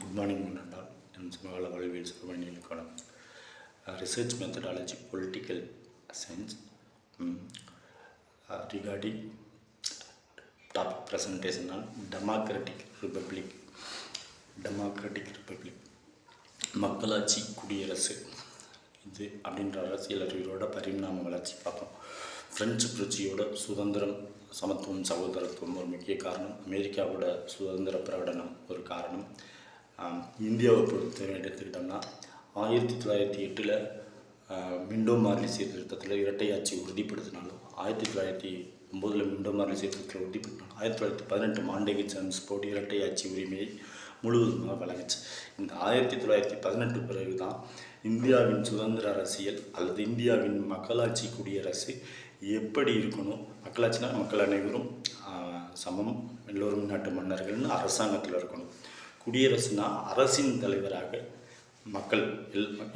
Good morning, Munandal. And Samala Valvils Romanian column. Research methodology, political science regarding topic presentation on democratic republic. மக்களாட்சி குடியரசு இது அப்படின்ற அரசியல் அறிவியலோட பரிணாம வளர்ச்சி பார்ப்போம். பிரெஞ்சு புரட்சியோட சுதந்திரம், சமத்துவம், சகோதரத்துவம் ஒரு முக்கிய காரணம். அமெரிக்காவோட சுதந்திர பிரகடனம் ஒரு காரணம். இந்தியாவை பொறுத்த எடுத்துக்கிட்டோம்னா 1908 மிண்டோ மார்லி சீர்திருத்தத்தில் இரட்டையாட்சி உறுதிப்படுத்தினாலும் 1909 மிண்டோ மார்லி சீர்திருத்தத்தில் உறுதிப்படுத்தினாலும் 1918 மாண்டேகு ஜேம்ஸ் போர்டு இரட்டையாட்சி உரிமையை முழுவதுமாக வழங்குச்சு. இந்த 1918 பிறகு தான் இந்தியாவின் சுதந்திர அரசியல் அல்லது இந்தியாவின் மக்களாட்சி குடியரசு எப்படி இருக்கணும், மக்களாட்சினா மக்கள் அனைவரும் சமம், எல்லோரும் நாட்டு மன்னர்கள்னு அரசாங்கத்தில் இருக்கணும். குடியரசுனா அரசின் தலைவராக மக்கள்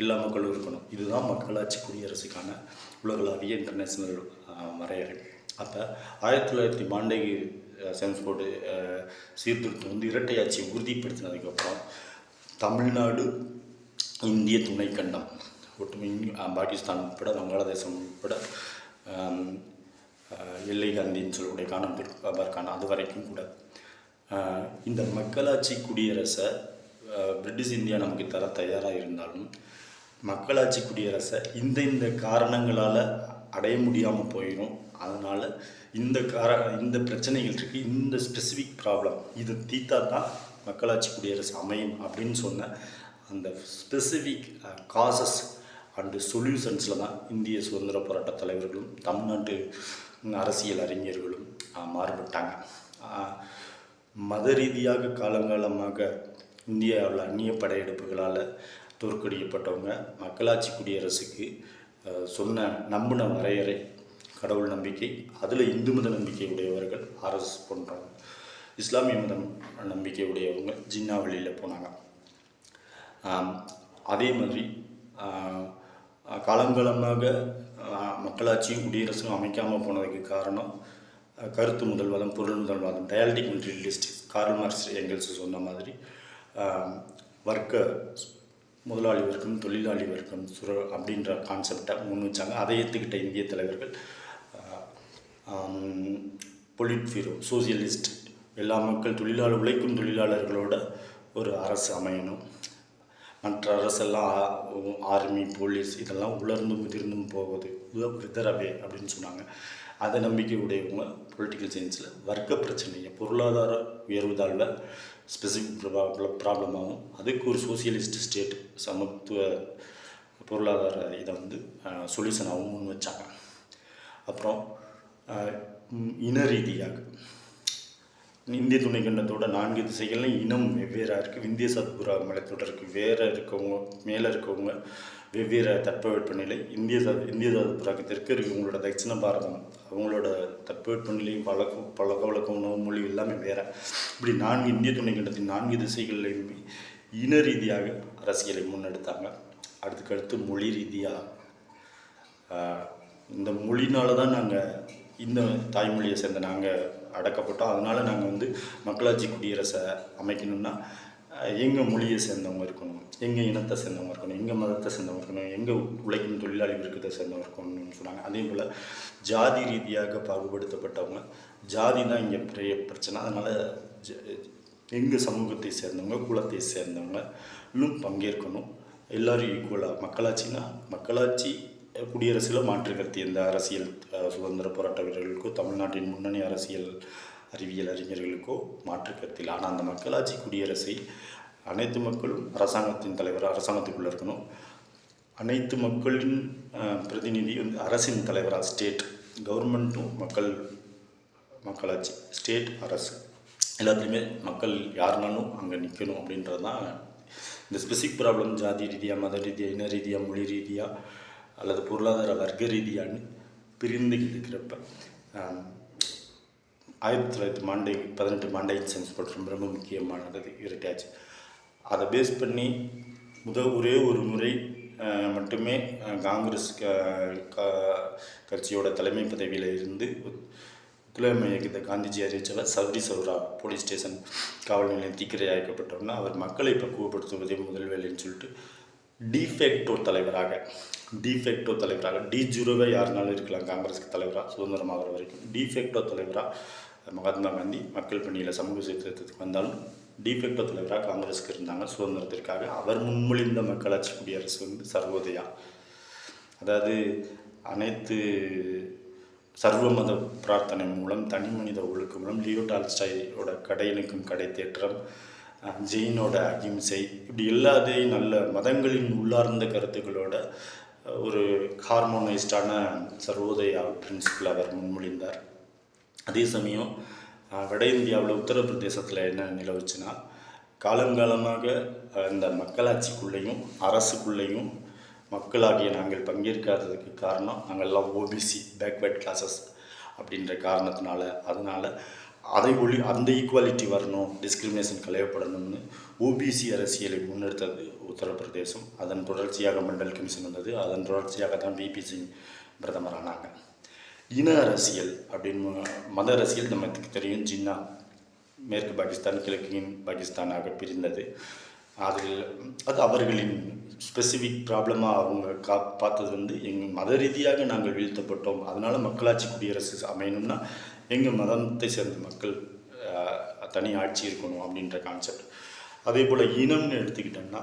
எல்லா மக்களும் இருக்கணும். இதுதான் மக்களாட்சி குடியரசுக்கான உலகளாவிய இன்டர்நேஷ்னல் வரையறை. அப்போ 1900 மாண்டேகு ஜேம்ஸ் போர்டு சீர்திருத்தம் வந்து இரட்டையாட்சியை உறுதிப்படுத்தினதுக்கப்புறம் தமிழ்நாடு, இந்திய துணைக்கண்டம், ஒட்டுமை பாகிஸ்தான் உட்பட, வங்காளதேசம் உட்பட, எல்லை காந்தின்னு சொல்லக்கூடிய கானம் அது வரைக்கும் கூட இந்த மக்களாட்சி குடியரசை பிரிட்டிஷ் இந்தியா நமக்கு தர தயாராக இருந்தாலும் மக்களாட்சி குடியரசை இந்த காரணங்களால் அடைய முடியாமல் போயிடும். அதனால் இந்த பிரச்சனைகள் இருக்குது, இந்த ஸ்பெசிஃபிக் ப்ராப்ளம் இது தீர்த்தா தான் மக்களாட்சி குடியரசு அமையும் அப்படின்னு சொன்ன அந்த ஸ்பெசிஃபிக் காசஸ் அண்டு சொல்யூஷன்ஸில் தான் இந்திய சுதந்திர போராட்ட தலைவர்களும் தமிழ்நாட்டு அரசியல் அறிஞர்களும் மாறுபட்டாங்க. மத ரீதியாக காலங்காலமாக இந்தியாவில் அந்நிய படையெடுப்புகளால் தோற்கடிக்கப்பட்டவங்க மக்களாட்சி குடியரசுக்கு நம்பின வரையறை கடவுள் நம்பிக்கை. அதில் இந்து மத நம்பிக்கை உடையவர்கள் RSS போன்றவங்க, இஸ்லாமிய மதம் நம்பிக்கை உடையவங்க ஜின்னா வழியில் போனாங்க. அதே மாதிரி காலங்காலமாக மக்களாட்சியும் குடியரசும் அமைக்காமல் போனதுக்கு காரணம் கருத்து முதல்வாதம், பொருள் முதல்வாதம், டயாலக்டிக் மெட்டீரியலிஸ்ட், கார்ல் மார்க்ஸ் எங்கெல்ஸ் சொன்ன மாதிரி வர்க்க முதலாளி வர்க்கம், தொழிலாளி வர்க்கம் அப்படின்ற கான்செப்டை முன் வச்சாங்க. அதை ஏற்றுக்கிட்ட இந்திய தலைவர்கள் பொலிட்பியூரோ, சோசியலிஸ்ட், எல்லா மக்கள் உழைக்கும் தொழிலாளர்களோட ஒரு அரசு அமையணும், மற்ற அரசெல்லாம் ஆர்மி, போலீஸ் இதெல்லாம் உலர்ந்தும் முதிர்ந்தும் போகுது, விதரவே அப்படின்னு சொன்னாங்க. அதை நம்பிக்கை உடையவங்க பொலிட்டிக்கல் சயின்ஸில் வர்க்க பிரச்சனையை பொருளாதார உயர்வு தாழ்வை ஸ்பெசிஃபிக் ப்ராப்ளமாகவும் அதுக்கு ஒரு சோசியலிஸ்ட் ஸ்டேட் சமத்துவ பொருளாதார இதை வந்து சொல்யூஷனாகவும் முன் வச்சாங்க. அப்புறம் இன ரீதியாக இந்திய துணைக்கண்டத்தோட 4 திசைகள்லையும் இனம் வெவ்வேறாக இருக்குது. விந்திய சத்புரா மலைத்தொடருக்கு மேலே இருக்கவங்க வெவ்வேறு தட்பவெப்பநிலை. இந்திய சத்புராக்கு தெற்கு இருக்கவங்களோட தட்சிண பாரதம், அவங்களோட தட்பவெப்பநிலை, பழக்க வழக்கம், உணவு, மொழி எல்லாமே வேறு. இப்படி இந்திய துணைக்கண்டத்தின் 4 திசைகள்லையுமே இன ரீதியாக அரசியலை முன்னெடுத்தாங்க. அடுத்து மொழி ரீதியாக இந்த மொழினால தான் நாங்கள் இந்த தாய்மொழியை சேர்ந்த நாங்கள் அடக்கப்பட்டோம். அதனால் நாங்கள் வந்து மக்களாட்சி குடியரசை அமைக்கணும்னா எங்கள் மொழியை சேர்ந்தவங்க இருக்கணும், எங்கள் இனத்தை சேர்ந்தவங்க இருக்கணும், எங்கள் மதத்தை சேர்ந்தவங்க இருக்கணும், எங்கள் உழைக்கும் தொழிலாளி வர்க்கத்தை சேர்ந்தவங்க இருக்கணும்னு சொன்னாங்க. அதே போல் ஜாதி ரீதியாக பாகுபடுத்தப்பட்டவங்க, ஜாதி தான் இங்கே பெரிய பிரச்சனை. அதனால் எங்கள் சமூகத்தை சேர்ந்தவங்க, குலத்தை சேர்ந்தவங்க இன்னும் பங்கேற்கணும், எல்லோரும் ஈக்குவலாக. மக்களாட்சி குடியரசில் மாற்று கருத்து எந்த அரசியல் சுதந்திர போராட்ட வீரர்களுக்கோ தமிழ்நாட்டின் முன்னணி அரசியல் அறிவியல் அறிஞர்களுக்கோ மாற்று கருத்தில். ஆனால் அந்த மக்களாட்சி குடியரசை அனைத்து மக்களும் அரசாங்கத்தின் தலைவர் அரசாங்கத்துக்குள்ளே இருக்கணும், அனைத்து மக்களின் பிரதிநிதி வந்து அரசின் தலைவராக ஸ்டேட் கவர்மெண்ட்டும் மக்களாட்சி ஸ்டேட் அரசு எல்லாத்துலேயுமே மக்கள் யாருனாலும் அங்கே நிற்கணும் அப்படின்றது தான் இந்த ஸ்பெசிஃபிக் ப்ராப்ளம். ஜாதி ரீதியாக, மத ரீதியாக, இன ரீதியாக, மொழி ரீதியாக அல்லது பொருளாதார வர்க்க ரீதியான்னு பிரிந்து இருக்கிறப்ப 1918 மாண்டேகு ஜேம்ஸ் போர்டு ரொம்ப முக்கியமானது இரட்டையாட்சி. அதை பேஸ் பண்ணி ஒரே ஒரு முறை மட்டுமே காங்கிரஸ் கட்சியோட தலைமை பதவியில் இருந்து ஒத்துழையாமை இயக்கத்தை காந்திஜி அறிவித்தவர் சௌரி சௌரா போலீஸ் ஸ்டேஷன் காவல் நிலையம் தீக்கிரையாக்கப்பட்டோம்னா அவர் மக்களை பக்குவப்படுத்துவதே முதல் வேலைன்னு சொல்லிட்டு டிஃபெக்டோ தலைவராக டி0 யாருனாலும் இருக்கலாம் காங்கிரஸுக்கு தலைவராக சுதந்திரமாகிற வரைக்கும் டிஃபெக்டோ தலைவராக மகாத்மா காந்தி மக்கள் பணியில் சமூக சீர்திருத்தத்துக்கு வந்தாலும் டிஃபெக்டோ தலைவராக காங்கிரஸுக்கு இருந்தாங்க சுதந்திரத்திற்காக. அவர் முன்மொழிந்த மக்களாட்சி குடியரசு சர்வோதயா, அதாவது அனைத்து சர்வ மத பிரார்த்தனை மூலம், தனி மனித ஒழுக்கம் மூலம், லியோ டால்ஸ்டாயோட கடையனுக்கும் கடை தேற்றம், ஜெயினோட அகிம்சை, இப்படி எல்லாத்தையும் நல்ல மதங்களின் உள்ளார்ந்த கருத்துக்களோட ஒரு ஹார்மோனைஸ்டான சர்வோதயா பிரின்சிபல் அவர் முன்மொழிந்தார். அதே சமயம் வட இந்தியாவில் உத்தரப்பிரதேசத்தில் என்ன நிலவுச்சுன்னா, காலங்காலமாக இந்த மக்களாட்சிக்குள்ளேயும் அரசுக்குள்ளேயும் மக்களாகிய நாங்கள் பங்கேற்காததுக்கு காரணம் நாங்கள்லாம் ஓபிசி பேக்வேர்ட் கிளாஸஸ் அப்படின்ற காரணத்தினால, அதனால் அந்த ஈக்குவாலிட்டி வரணும், டிஸ்கிரிமினேஷன் களையப்படணும்னு ஓபிசி அரசியலை முன்னெடுத்தது உத்தரப்பிரதேசம். அதன் தொடர்ச்சியாக மண்டல் கமிஷன் வந்தது. அதன் தொடர்ச்சியாக தான் விபி சிங் பிரதமர் ஆனாங்க. இன அரசியல் அப்படின்னு மத அரசியல் நமக்கு தெரியும். ஜின்னா மேற்கு பாகிஸ்தான் கிழக்கு பாகிஸ்தானாக பிரிந்தது. அது அவர்களின் ஸ்பெசிஃபிக் ப்ராப்ளமாக அவங்க பார்த்தது எங்கள் மத ரீதியாக நாங்கள் வீழ்த்தப்பட்டோம், அதனால் மக்களாட்சி குடியரசு அமையணும்னா எங்கள் மதத்தை சேர்ந்த மக்கள் தனி ஆட்சி இருக்கணும் அப்படின்ற கான்செப்ட். அதே போல் இனம்னு எடுத்துக்கிட்டோம்னா,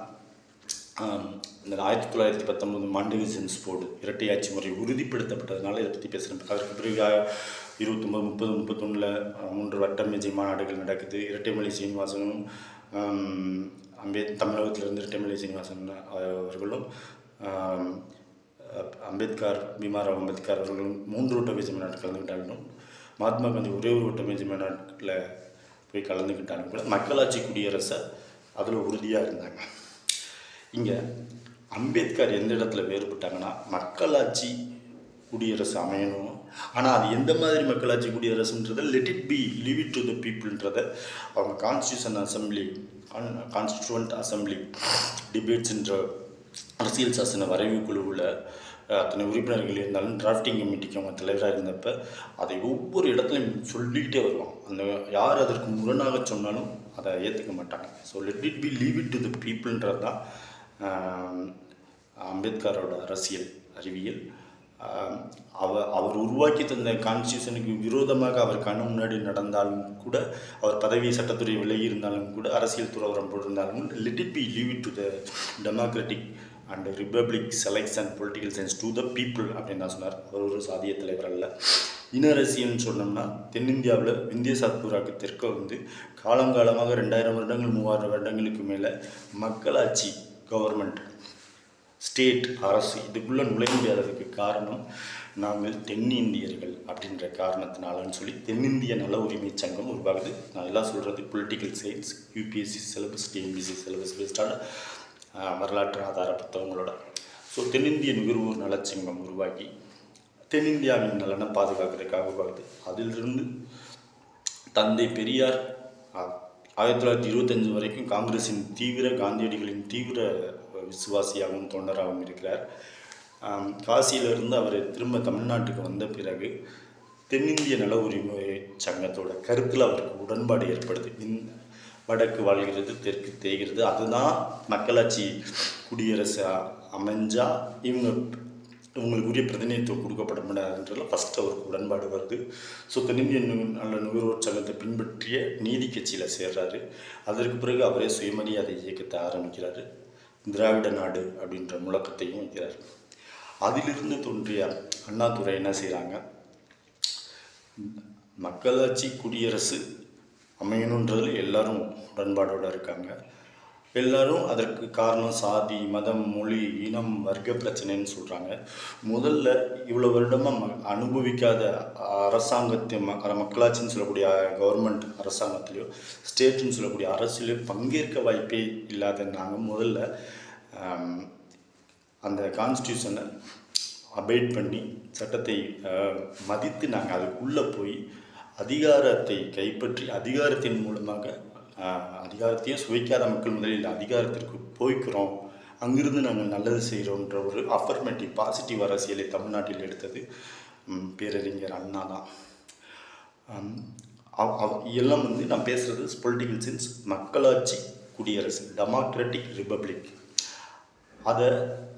இந்த 1919 மாண்டேகு சென்ஸ் போர்டு இரட்டை ஆட்சி முறை உறுதிப்படுத்தப்பட்டதுனால இதை பற்றி பேசுகிறேன். அதற்கு பிறகு 29, 30, 31 3 வட்ட மேஜை மாநாடுகள் நடக்குது. இரட்டைமலை சீனிவாசனும் தமிழகத்திலிருந்து இரட்டைமலை சீனிவாசன் அவர்களும் பீமாராவ் அம்பேத்கர் அவர்களும் 3 வட்ட மேஜை மாநாட்டில் கலந்துக்கிட்டாலும், மகாத்மா காந்தி ஒரே ஒரு வட்ட மேஜை மாநாட்டில் போய் கலந்துக்கிட்டாலும் கூட மக்களாட்சி குடியரசை அதில் உறுதியாக இருந்தாங்க. இங்கே அம்பேத்கர் எந்த இடத்துல வேறுபட்டாங்கன்னா, மக்களாட்சி குடியரசு அமையணும், ஆனால் அது எந்த மாதிரி மக்களாட்சி குடியரசுன்றதை லீவ் இட் டு த பீப்புள்ன்றதை அவங்க கான்ஸ்டியூவன்ட் அசம்பிளி டிபேட்ஸ்ன்ற அரசியல் சாசன வரைவு குழுவில் அத்தனை உறுப்பினர்கள் இருந்தாலும் டிராஃப்டிங் கமிட்டிக்கு அவங்க தலைவராக இருந்தப்போ அதை ஒவ்வொரு இடத்துலையும் சொல்லிக்கிட்டே வருவாங்க. அந்த யார் அதற்கு முரணாக சொன்னாலும் அதை ஏற்றுக்க மாட்டாங்க. So leave it to the பீப்புள்ன்றது தான் அம்பேத்கரோட அரசியல் அறிவியல். அவர் உருவாக்கி தந்த கான்ஸ்டியூஷனுக்கு விரோதமாக அவர் கண்ணு முன்னாடி நடந்தாலும் கூட, அவர் பதவி சட்டத்துறை விலகி இருந்தாலும் கூட, அரசியல் துறவரம் போட்டிருந்தாலும் leave it to the democratic and republic selects and political science to the people அப்படின்னு தான் சொன்னார். அவர் ஒரு சாதிய தலைவர் அல்ல. இன அரசியல்னு சொன்னோம்னா, தென்னிந்தியாவில் விந்திய சாத்பூராக்கு தெற்க காலங்காலமாக 2000 வருடங்கள் 3000 வருடங்களுக்கு மேலே மக்களாட்சி கவர்மெண்ட் ஸ்டேட் அரசு இதுக்குள்ளே நுழைய முடியாததுக்கு காரணம் நாங்கள் தென்னிந்தியர்கள் அப்படின்ற காரணத்தினாலன்னு சொல்லி தென்னிந்திய நல உரிமை சங்கம் உருவாகுது. நான் எல்லாம் சொல்கிறது political science, UPSC syllabus, TNPC syllabus பேஸ்டான வரலாற்று ஆதார புத்தகங்களோட. ஸோ தென்னிந்திய நுகர்வோர் நலச்சங்கம் உருவாக்கி தென்னிந்தியாவின் நலனை பாதுகாக்கிறதுக்காக உருவாகுது. அதிலிருந்து தந்தை பெரியார் 1925 வரைக்கும் காங்கிரஸின் காந்தியடிகளின் தீவிர விசுவாசியாகவும் தொண்டராகவும் இருக்கிறார். காசியிலிருந்து அவர் திரும்ப தமிழ்நாட்டுக்கு வந்த பிறகு தென்னிந்திய நல உரிமை சங்கத்தோட கருத்தில் அவருக்கு உடன்பாடு ஏற்படுது. வடக்கு வாழ்கிறது, தெற்கு தேய்கிறது, அதுதான் மக்களாட்சி குடியரசு அமைஞ்சால் இவங்களுக்கு உரிய பிரதிநிதித்துவம் கொடுக்கப்பட முடியாதுன்றதுல ஃபஸ்ட்டு அவருக்கு உடன்பாடு வருது. ஸோ தென்னிந்திய நல்ல நுகர்வோர் சங்கத்தை பின்பற்றிய நீதி கட்சியில் சேர்றாரு. அதற்கு பிறகு அவரே சுயமரியாதை இயக்கத்தை ஆரம்பிக்கிறாரு. திராவிட நாடு அப்படின்ற முழக்கத்தையும் வைக்கிறார். அதிலிருந்து தோன்றிய அண்ணாதுரை என்ன செய்கிறாங்க, மக்களாட்சி குடியரசு அமையணுன்றதில் எல்லாரும் உடன்பாடோடு இருக்காங்க. எல்லாரும் அதற்கு காரணம் சாதி, மதம், மொழி, இனம், வர்க்க பிரச்சனைன்னு சொல்கிறாங்க. முதல்ல இவ்வளோ வருடமாக அனுபவிக்காத அரசாங்கத்தை மக்களாட்சின்னு சொல்லக்கூடிய கவர்மெண்ட் அரசாங்கத்திலையோ ஸ்டேட்டுன்னு சொல்லக்கூடிய அரசியலையோ பங்கேற்க வாய்ப்பே இல்லாத நாங்கள் முதல்ல அந்த கான்ஸ்டியூஷனை அபைட் பண்ணி சட்டத்தை மதித்து நாங்கள் அதுக்குள்ளே போய் அதிகாரத்தை கைப்பற்றி அதிகாரத்தின் மூலமாக அதிகாரத்தையே சுவைக்காத மக்கள் முதலில் அதிகாரத்திற்கு போய்க்கிறோம், அங்கிருந்து நாங்கள் நல்லது செய்கிறோன்ற ஒரு அஃபர்மேட்டிவ் பாசிட்டிவ் அரசியலை தமிழ்நாட்டில் எடுத்தது பேரறிஞர் அண்ணா தான். ஆம், எல்லாம் வந்து நான் பேசுகிறது பொலிட்டிக்கல் சென்ஸ் மக்களாட்சி குடியரசு டெமோக்ராட்டிக் ரிப்பப்ளிக்.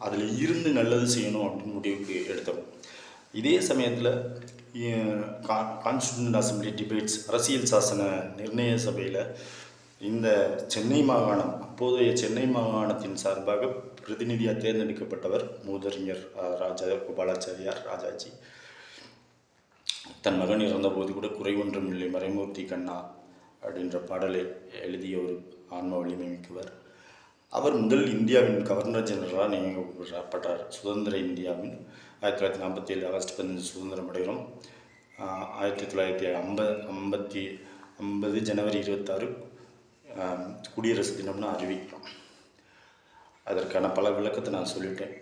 அதில் இருந்து நல்லது செய்யணும் அப்படின்னு முடிவுக்கு எடுத்தோம். இதே சமயத்தில் கான்ஸ்டியூஷனல் அசம்பிளி டிபேட்ஸ் அரசியல் சாசன நிர்ணய சபையில் இந்த சென்னை மாகாணம், அப்போதைய சென்னை மாகாணத்தின் சார்பாக பிரதிநிதியாக தேர்ந்தெடுக்கப்பட்டவர் மூதறிஞர் கோபாலாச்சாரியார் ராஜாஜி. தன் மகன் இறந்தபோது கூட குறை ஒன்றும் இல்லை மறைமூர்த்தி கண்ணா அப்படின்ற பாடலை எழுதிய ஒரு ஆன்ம வலிமை மிக்கவர். அவர் முதல் இந்தியாவின் கவர்னர் ஜெனரலாக நியமிக்கப்பட்டார். சுதந்திர இந்தியாவின் 1947 ஆகஸ்ட் 15 சுதந்திரம் அடைகிறோம். 1950 ஜனவரி 26 குடியரசு தினம்னு அறிவிக்கிறோம். அதற்கான பல விளக்கத்தை நான் சொல்லிட்டேன்.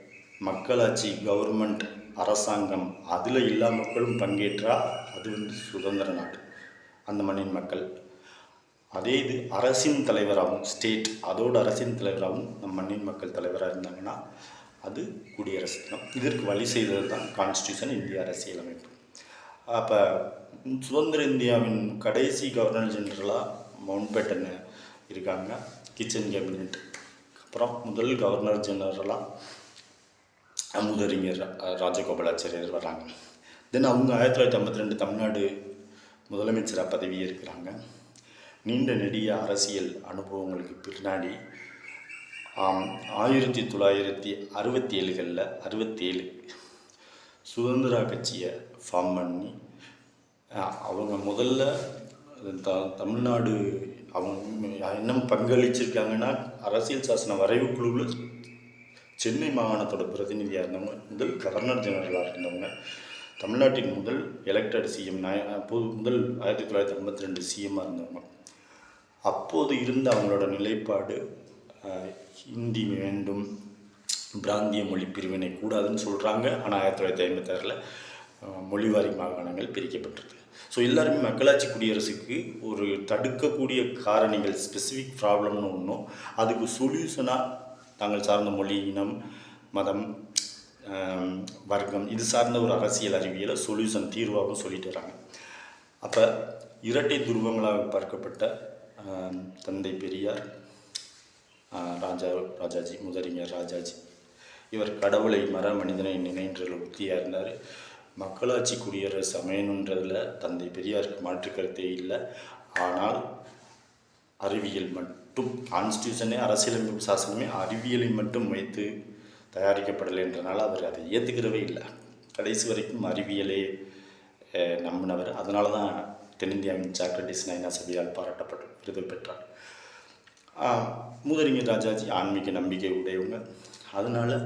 மக்களாட்சி, கவர்மெண்ட், அரசாங்கம், அதில் எல்லா மக்களும் பங்கேற்றால் அது வந்து சுதந்திர நாடு, அந்த மண்ணின் மக்கள். அதே இது அரசின் தலைவராகவும், ஸ்டேட் அதோட அரசின் தலைவராகவும் நம் மண்ணின் மக்கள் தலைவராக இருந்தாங்கன்னா அது குடியரசு தினம். இதற்கு வழி செய்தது தான் கான்ஸ்டியூஷன், இந்திய அரசியலமைப்பு. அப்போ சுதந்திர இந்தியாவின் கடைசி கவர்னர் ஜெனரலாக மவுண்ட்பேட்டன் இருக்காங்க, கிச்சன் கேபினெட். அப்புறம் முதல் கவர்னர் ஜெனரலாக மூதறிஞர் ராஜகோபாலாச்சாரியர் வர்றாங்க. தென் அவங்க 1952 தமிழ்நாடு முதலமைச்சராக பதவி ஏற்கிறாங்க. நீண்ட நெடிய அரசியல் அனுபவங்களுக்கு பின்னாடி 1967 சுதந்திர கட்சியை ஃபார்ம் பண்ணி அவங்க முதல்ல தமிழ்நாடு அவங்க என்ன பங்களிச்சிருக்காங்கன்னா, அரசியல் சாசன வரைவு குழுவில் சென்னை மாகாணத்தோட பிரதிநிதியாக இருந்தவங்க, முதல் கவர்னர் ஜெனரலாக இருந்தவங்க, தமிழ்நாட்டின் முதல் எலெக்டட் சிஎம், அப்போது முதல் 1952 சிஎம்மாக இருந்தவங்க. அப்போது இருந்த அவங்களோட நிலைப்பாடு ஹிந்தி வேண்டும், பிராந்திய மொழி பிரிவினை கூடாதுன்னு சொல்கிறாங்க. ஆனால் 1956 மொழிவாரி மாகாணங்கள் பிரிக்கப்பட்டிருக்கு. ஸோ எல்லாருமே மக்களாட்சி குடியரசுக்கு ஒரு தடுக்கக்கூடிய காரணிகள், ஸ்பெசிஃபிக் ப்ராப்ளம்னு ஒன்றும், அதுக்கு சொல்யூஷனாக தாங்கள் சார்ந்த மொழி, இனம், மதம், வர்க்கம் இது சார்ந்த ஒரு அரசியல் அறிவியலை சொல்யூஷன் தீர்வாகவும் சொல்லிட்டு வராங்க. அப்போ இரட்டை துருவங்களாக பார்க்கப்பட்ட தந்தை பெரியார், ராஜாஜி, முதறிஞர் ராஜாஜி, இவர் கடவுளை மனிதனை நினைன்றதில் உத்தியாக இருந்தார். மக்களாட்சி குடியரசு அமையணுன்றதில் தந்தை பெரியாருக்கு மாற்று கருத்தே இல்லை. ஆனால் அறிவியல் மட்டும், கான்ஸ்டியூஷனே அரசியலமைப்பு சாசனமே அறிவியலை மட்டும் வைத்து தயாரிக்கப்படலைன்றனால அவர் அதை ஏற்றுக்கிறவே இல்லை. கடைசி வரைக்கும் அறிவியலே நம்பினவர். அதனால தான் தென்னிந்தியாவின் சாக்ரட்டிஸ் நைனா சபையால் பாராட்டப்பட்டு விருது பெற்றார். மூதறிஞர் ராஜாஜி ஆன்மீக நம்பிக்கை உடையவங்க. அதனால்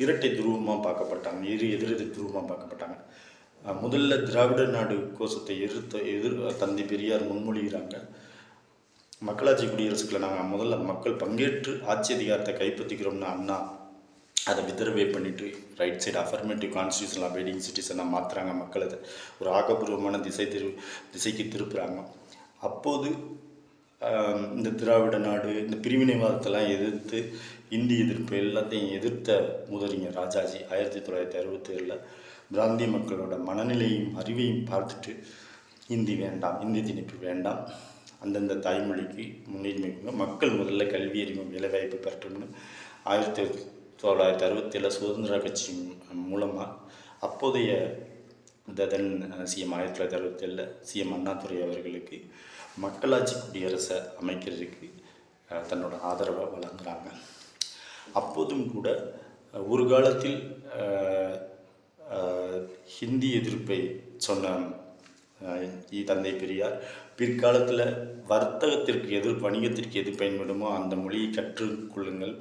இரட்டை துருவமாக பார்க்கப்பட்டாங்க, எதிர் துருவமாக பார்க்கப்பட்டாங்க. முதல்ல திராவிட நாடு கோஷத்தை தந்தை பெரியார் முன்மொழிகிறாங்க. மக்களாட்சி குடியரசுக்குள்ள நாங்கள் முதல்ல மக்கள் பங்கேற்று ஆட்சி அதிகாரத்தை கைப்பற்றிக்கிறோம்னு அண்ணா அதை வித்ரவே பண்ணிவிட்டு right side affirmative constitutional abiding சிட்டிசனாக மாற்றுறாங்க. மக்களை ஒரு ஆக்கப்பூர்வமான திசைக்கு திருப்புறாங்க. அப்போது இந்த திராவிட நாடு, இந்த பிரிவினைவாதத்தெல்லாம் எதிர்த்து, இந்தி எதிர்ப்பு எல்லாத்தையும் எதிர்த்த முதறிஞர் ராஜாஜி 1967 பிராந்திய மக்களோட மனநிலையும் அறிவையும் பார்த்துட்டு இந்தி வேண்டாம், இந்தி திணிப்பு வேண்டாம், அந்தந்த தாய்மொழிக்கு முன்னுரிமை கொடுங்க, மக்கள் முதல்ல கல்வி அறிவு வேலைவாய்ப்பு பெற்றோம்னு 1967 சுதந்திர கட்சி மூலமாக அப்போதைய ததன் சிஎம் 1967 சிஎம் அண்ணாதுரை அவர்களுக்கு மக்களாட்சி குடியரசை அமைக்கிறதுக்கு தன்னோட ஆதரவை வழங்குகிறாங்க. அப்போதும் கூட ஒரு காலத்தில் ஹிந்தி எதிர்ப்பை சொன்ன தந்தை பெரியார் பிற்காலத்தில் வர்த்தகத்திற்கு வணிகத்திற்கு எது பயன்படுமோ அந்த மொழியை கற்றுக்கொள்ளுங்கள்,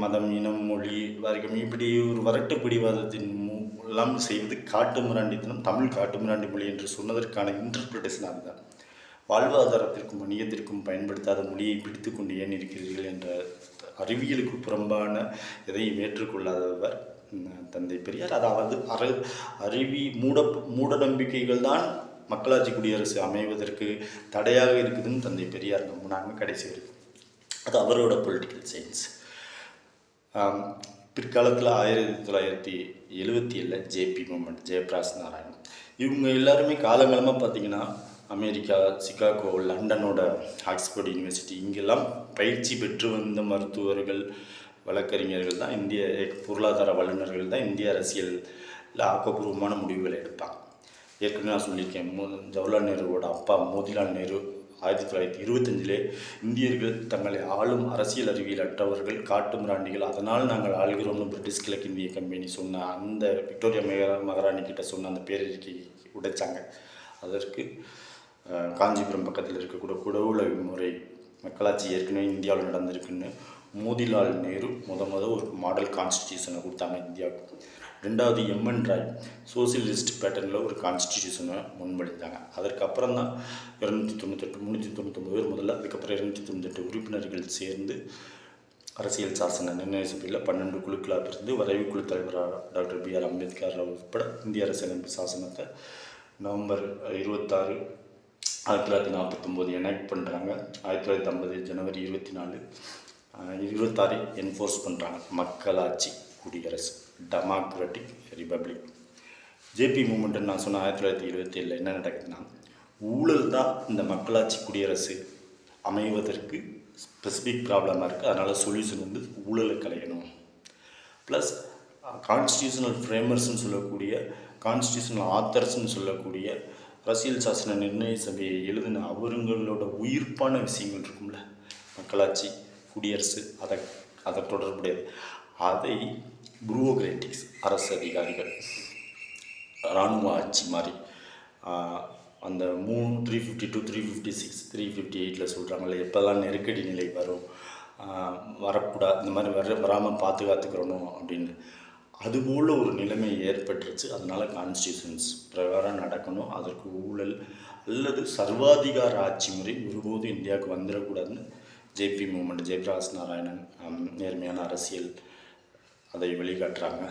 மதம், இனம், மொழி, வர்க்கம் இப்படி ஒரு வரட்டு பிடிவாதத்தின் எல்லாம் செய்வது காட்டு மிராண்டித்தனம், தமிழ் காட்டு மிராண்டி மொழி என்று சொன்னதற்கான இன்டர்பிரிட்டேஷனாக இருந்தார். வாழ்வாதாரத்திற்கும் வணிகத்திற்கும் பயன்படுத்தாத மொழியை பிடித்து கொண்டு ஏன் இருக்கிறீர்கள் என்ற அறிவியலுக்கு புறம்பான எதையும் ஏற்றுக்கொள்ளாதவர் தந்தை பெரியார். அதாவது மூட நம்பிக்கைகள் தான் மக்களாட்சி குடியரசு அமைவதற்கு தடையாக இருக்குதுன்னு தந்தை பெரியார் நம்பினாங்க கடைசி வரைக்கும். அது அவரோட பொலிட்டிக்கல் சயின்ஸ். பிற்காலத்தில் 1977 ஜேபி மூமெண்ட், ஜெயபிரகாஷ் நாராயணன், இவங்க எல்லாருமே காலங்காலமாக பார்த்திங்கன்னா அமெரிக்கா, சிகாகோ, லண்டனோட ஆக்ஸ்போர்ட் யூனிவர்சிட்டி இங்கெல்லாம் பயிற்சி பெற்று வந்த மருத்துவர்கள், வழக்கறிஞர்கள் தான் இந்திய பொருளாதார வல்லுநர்கள் தான் இந்திய அரசியலில் ஆக்கப்பூர்வமான முடிவுகளை எடுப்பாங்க. ஏற்கனவே நான் சொல்லியிருக்கேன், ஜவஹர்லால் நேருவோட அப்பா மோதிலால் நேரு 1925 இந்தியர்கள் தங்களை ஆளும் அரசியல் அறிவியல் அற்றவர்கள், காட்டு மிராண்டிகள், அதனால் நாங்கள் ஆள்கிறோம்னு பிரிட்டிஷ் கிழக்கிந்திய கம்பெனி சொன்ன அந்த விக்டோரியா மகாராணி கிட்ட சொன்ன அந்த பேரறிக்கை உடைச்சாங்க. அதற்கு காஞ்சிபுரம் பக்கத்தில் இருக்கக்கூடிய குடவுள முறை மக்களாட்சி ஏற்கனவே இந்தியாவில் நடந்திருக்குன்னு மோதிலால் நேரு ஒரு மாடல் கான்ஸ்டிடியூஷனை கொடுத்தாங்க இந்தியாவுக்கு. ரெண்டாவது எம்என் ராய் சோசியலிஸ்ட் பேட்டர்னில் ஒரு கான்ஸ்டிடியூஷனை முன்மொழிந்தாங்க. அதற்கப்புறம் தான் 399 பேர் முதல்ல, அதுக்கப்புறம் 298 உறுப்பினர்கள் சேர்ந்து அரசியல் சாசன நிர்ணய சபையில் 12 குழுக்களாக பிரிந்து வரைவு குழு தலைவராக டாக்டர் பிஆர் அம்பேத்கர் உட்பட இந்திய அரசியலமைப்பு சாசனத்தை நவம்பர் 26, 1949 எனாக்ட் பண்ணுறாங்க. 1950 ஜனவரி 26 என்ஃபோர்ஸ் பண்ணுறாங்க. மக்களாட்சி குடியரசு, டெமோக்ராட்டிக் ரிப்பப்ளிக். ஜேபி மூமெண்ட்டுன்னு நான் சொன்ன 1977 என்ன நடக்குதுன்னா, ஊழல் தான் இந்த மக்களாட்சி குடியரசு அமைவதற்கு ஸ்பெசிஃபிக் ப்ராப்ளமாக இருக்குது. அதனால் சொல்யூஷன் வந்து ஊழலை களையணும். ப்ளஸ் கான்ஸ்டியூஷனல் ஃப்ரேமர்ஸ்ன்னு சொல்லக்கூடிய, கான்ஸ்டியூஷனல் ஆத்தர்ஸ்ன்னு சொல்லக்கூடிய அரசியல் சாசன நிர்ணய சபையை எழுதின அவங்களோட உயிர்ப்பான விஷயங்கள் இருக்கும்ல, மக்களாட்சி குடியரசு, அதை தொடர்புடையது. அதை புரோக்ராட்டிக்ஸ் அரசு அதிகாரிகள், இராணுவ ஆட்சி மாதிரி அந்த 352, 356, 358 சொல்கிறாங்களே, எப்போல்லாம் நெருக்கடி நிலை வரும், வரக்கூடாது, இந்த மாதிரி வராமல் பாதுகாத்துக்கிறணும் அப்படின்னு, அதுபோல் ஒரு நிலைமை ஏற்பட்டுருச்சு. அதனால் கான்ஸ்டியூஷன்ஸ் பிரகாரம் நடக்கணும். அதற்கு ஊழல் அல்லது சர்வாதிகார ஆட்சி முறை ஒருபோதும் இந்தியாவுக்கு வந்துடக்கூடாதுன்னு ஜேபி மூமெண்ட், ஜெயபிரகாஷ் நாராயணன் நேர்மையான அரசியல் அதை வெளிக்காட்டுறாங்க.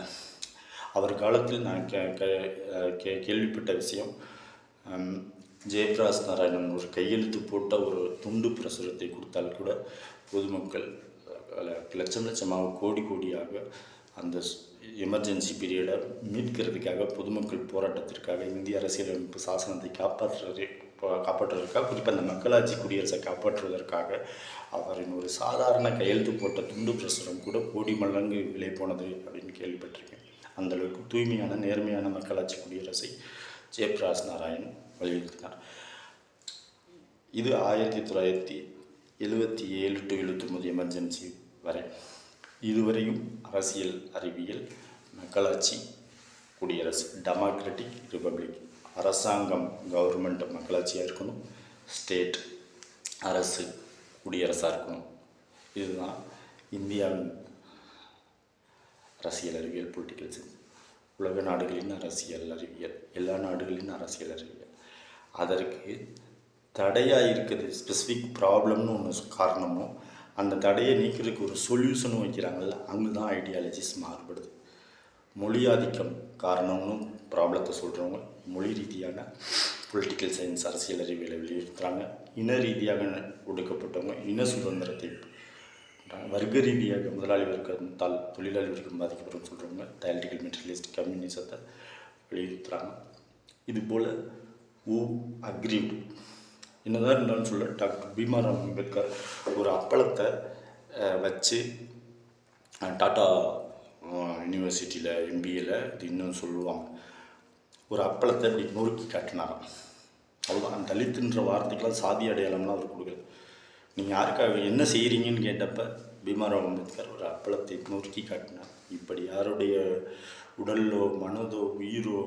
அவர் காலத்தில் நான் கேள்விப்பட்ட விஷயம், ஜெயபிரகாஷ் நாராயணன் ஒரு கையெழுத்து போட்ட ஒரு துண்டு பிரசுரத்தை கொடுத்தால் கூட பொதுமக்கள் லட்சமாக கோடியாக அந்த எமர்ஜென்சி பீரியடை மீட்கிறதுக்காக, பொதுமக்கள் போராட்டத்திற்காக, இந்திய அரசியலமைப்பு சாசனத்தை காப்பாற்றுவதற்காக, குறிப்பாக அந்த மக்களாட்சி குடியரசை காப்பாற்றுவதற்காக அவரின் ஒரு சாதாரண கையெழுத்து போட்ட துண்டு பிரசுரம் கூட கோடி மடங்கு விலை போனது அப்படின்னு கேள்விப்பட்டிருக்கேன். அந்தளவுக்கு தூய்மையான நேர்மையான மக்களாட்சி குடியரசை ஜெயபிரகாஷ் நாராயணன் வலியுறுத்தினார். இது 1977 to 79 எமர்ஜென்சி வரை. இதுவரையும் அரசியல் அறிவியல், மக்களாட்சி குடியரசு, டெமோக்ராட்டிக் ரிப்பப்ளிக், அரசாங்கம் கவர்மெண்ட் மக்களாட்சியாக இருக்கணும், ஸ்டேட் அரசு குடியரசாக இருக்கணும். இதுதான் இந்தியாவின் அரசியல் அறிவியல், பொலிட்டிக்கல் சயின்ஸ். உலக நாடுகளின் அரசியல் அறிவியல், எல்லா நாடுகளின் அரசியல் அறிவியல். அதற்கு தடையாக இருக்குது ஸ்பெசிஃபிக் ப்ராப்ளம்னு ஒன்று காரணமும், அந்த தடையை நீக்கிறதுக்கு ஒரு சொல்யூஷனும் வைக்கிறாங்கள்ல, அங்கே தான் ஐடியாலஜிஸ் மாறுபடுது. மொழி ஆதிக்கம் காரணம்னு ப்ராப்ளத்தை சொல்கிறவங்க மொழி ரீதியான பொலிட்டிக்கல் சயின்ஸ் அரசியல் அறிவியலை வெளியிடுறாங்க. இன ரீதியாக ஒடுக்கப்பட்டவங்க இன சுதந்திரத்தை, வர்க்க ரீதியாக முதலாளி வர்க்கத்தால் தொழிலாளி வர்க்கம் பாதிக்கப்படும் சொல்கிறவங்க டயலக்டிக்கல் மெட்டீரியலிஸ்ட் கம்யூனிசத்தை வெளியிடுறாங்க. இதுபோல் அக்ரீவ்டு என்னதான் இருந்தாலும் சொல்ல, டாக்டர் பீமாராவ் அம்பேத்கர் ஒரு அப்பளத்தை வச்சு டாட்டா யூனிவர்சிட்டியில் எம்பிஏல இது இன்னும் சொல்லுவாங்க, ஒரு அப்பளத்தை இப்படி நொறுக்கி காட்டினாராம். அவ்வளோதான். தலித்துன்ற வார்த்தைக்கெல்லாம் சாதி அடையாளம்லாம் அவர் கொடுக்கல. நீங்கள் யாருக்காக என்ன செய்கிறீங்கன்னு கேட்டப்ப பீமாராவ் அம்பேத்கர் ஒரு அப்பளத்தை நொறுக்கி காட்டினார். இப்படி யாருடைய உடலோ மனதோ உயிரோ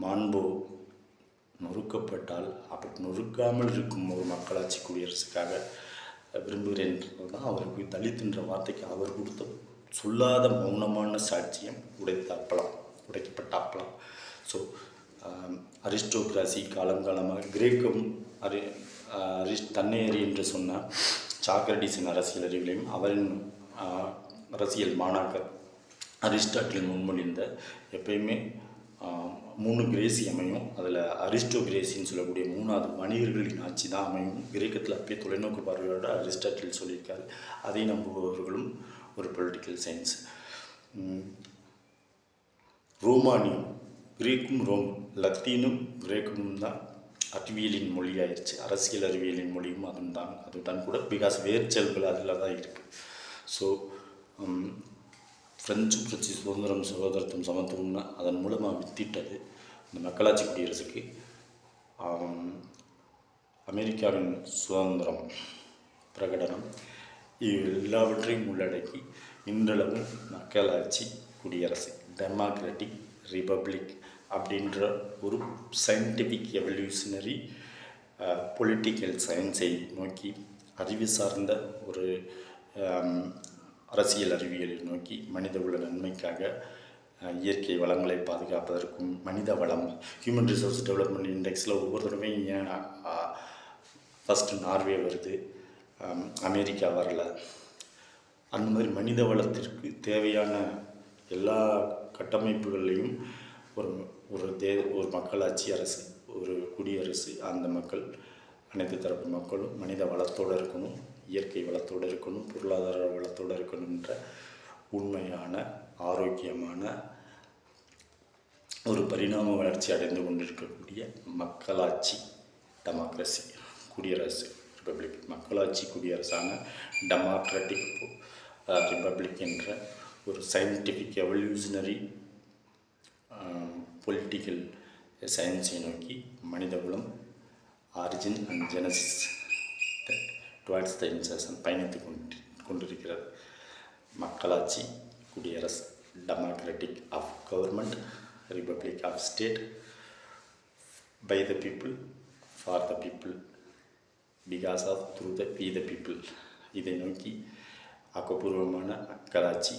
மாண்போ நொறுக்கப்பட்டால் அப்படி நொறுக்காமல் இருக்கும் ஒரு மக்களாட்சி குடியரசுக்காக விரும்புகிறேன்றது தான் அவருக்கு தலித்துன்ற வார்த்தைக்கு அவர் கொடுத்த சொல்லாத மௌனமான சாட்சியம் உடைக்கப்பட்ட அப்பளம். ஸோ அரிஸ்டோக்ராசி காலங்காலமாக கிரேக்கம் தன்னையறி என்று சொன்ன சாக்ரடீஸின் அரசியல் அறிவிலையும் அவரின் அரசியல் மாணாக்கர் அரிஸ்டாட்டில் முன்மொழிந்த எப்பயுமே 3 கிரேசி அமையும். அதில் அரிஸ்டோகிரேசின்னு சொல்லக்கூடிய 3வது வணிகர்களின் ஆட்சி தான் அமையும். கிரேக்கத்தில் அப்பயே தொலைநோக்கு பார்வையோட அரிஸ்டாட்டில் சொல்லியிருக்காரு. அதை நம்புபவர்களும் ஒரு பொலிட்டிக்கல் சயின்ஸ். ரோமானியம், கிரேக்கும் லத்தீனும் கிரேக்கமும் தான் அறிவியலின் மொழியாயிருச்சு. அரசியல் அறிவியலின் மொழியும் அதுதான் கூட, பிகாஸ் வேர்ச்சல்கள் அதில் தான் இருக்குது. ஸோ ஃப்ரெஞ்சு புரட்சி சுதந்திரம், சகோதரத்துவம், சமத்துவம்னா அதன் மூலமாக வித்திட்டது இந்த மக்களாட்சி குடியரசுக்கு. அமெரிக்காவின் சுதந்திரம் பிரகடனம் எல்லாவற்றையும் உள்ளடக்கி இன்றளவும் மக்களாட்சி குடியரசு, டெமோக்ராட்டிக் ரிபப்ளிக் அப்படின்ற ஒரு சயின்டிஃபிக் எவல்யூஷனரி பொலிட்டிக்கல் சயின்ஸை நோக்கி, அறிவு சார்ந்த ஒரு அரசியல் அறிவியலை நோக்கி, மனித உள்ள நன்மைக்காக, இயற்கை வளங்களை பாதுகாப்பதற்கும், மனித வளம், ஹியூமன் ரிசோர்ஸ் டெவலப்மெண்ட் இண்டெக்ஸில் ஒவ்வொரு தடவையும் ஏன் ஃபஸ்ட்டு நார்வே வருது, அமெரிக்கா வரல, அந்த மாதிரி மனித வளத்திற்கு தேவையான எல்லா கட்டமைப்புகள்லையும் ஒரு மக்களாட்சி அரசு, ஒரு குடியரசு, அந்த மக்கள் அனைத்து தரப்பு மக்களும் மனித வளத்தோடு இருக்கணும், இயற்கை வளத்தோடு இருக்கணும், பொருளாதார வளத்தோடு இருக்கணுன்ற உண்மையான ஆரோக்கியமான ஒரு பரிணாம வளர்ச்சி அடைந்து கொண்டிருக்கக்கூடிய மக்களாட்சி டெமோக்ரஸி குடியரசு ரிப்பப்ளிக், மக்களாட்சி குடியரசான டெமோக்ராட்டிக் ரிப்பப்ளிக் என்ற ஒரு சயின்டிஃபிக் எவல்யூஷனரி பொலிட்டிக்கல் சயின்ஸை நோக்கி மனிதகுலம் origin and genesis towards the inception பயணித்து கொண்டிருக்கிறது. மக்களாட்சி குடியரசு, democratic of government, republic of state, by the people, for the people, because of through the we the people. இதை நோக்கி ஆக்கப்பூர்வமான மக்களாட்சி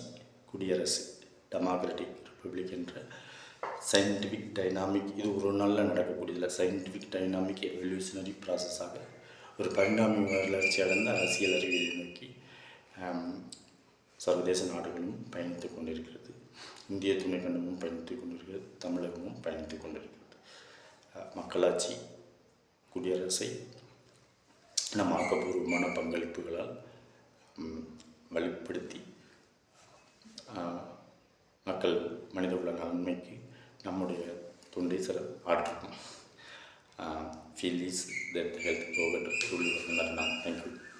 குடியரசு, டெமோக்ராட்டிக் ரிப்பப்ளிக் என்ற சயின்டிஃபிக் டைனாமிக், இது ஒரு நாளில் நடக்கக்கூடியதில்லை, சயின்டிஃபிக் டைனாமிக் எவல்யூஷனரி ப்ராசஸாக ஒரு பரிணாம வளர்ச்சி அடைந்த அரசியல் அறிவியலை நோக்கி சர்வதேச நாடுகளும் பயணித்து கொண்டிருக்கிறது. இந்திய துணைக்கண்டமும் பயணித்து கொண்டிருக்கிறது, தமிழகமும் பயணித்து கொண்டிருக்கிறது. மக்களாட்சி குடியரசை நம் ஆக்கப்பூர்வமான பங்களிப்புகளால் வலுப்படுத்தி மக்கள் மனித உள்ள நன்மைக்கு நம்முடைய தொண்டை ஆற்றுவோம். Feel is that health over to Thank you.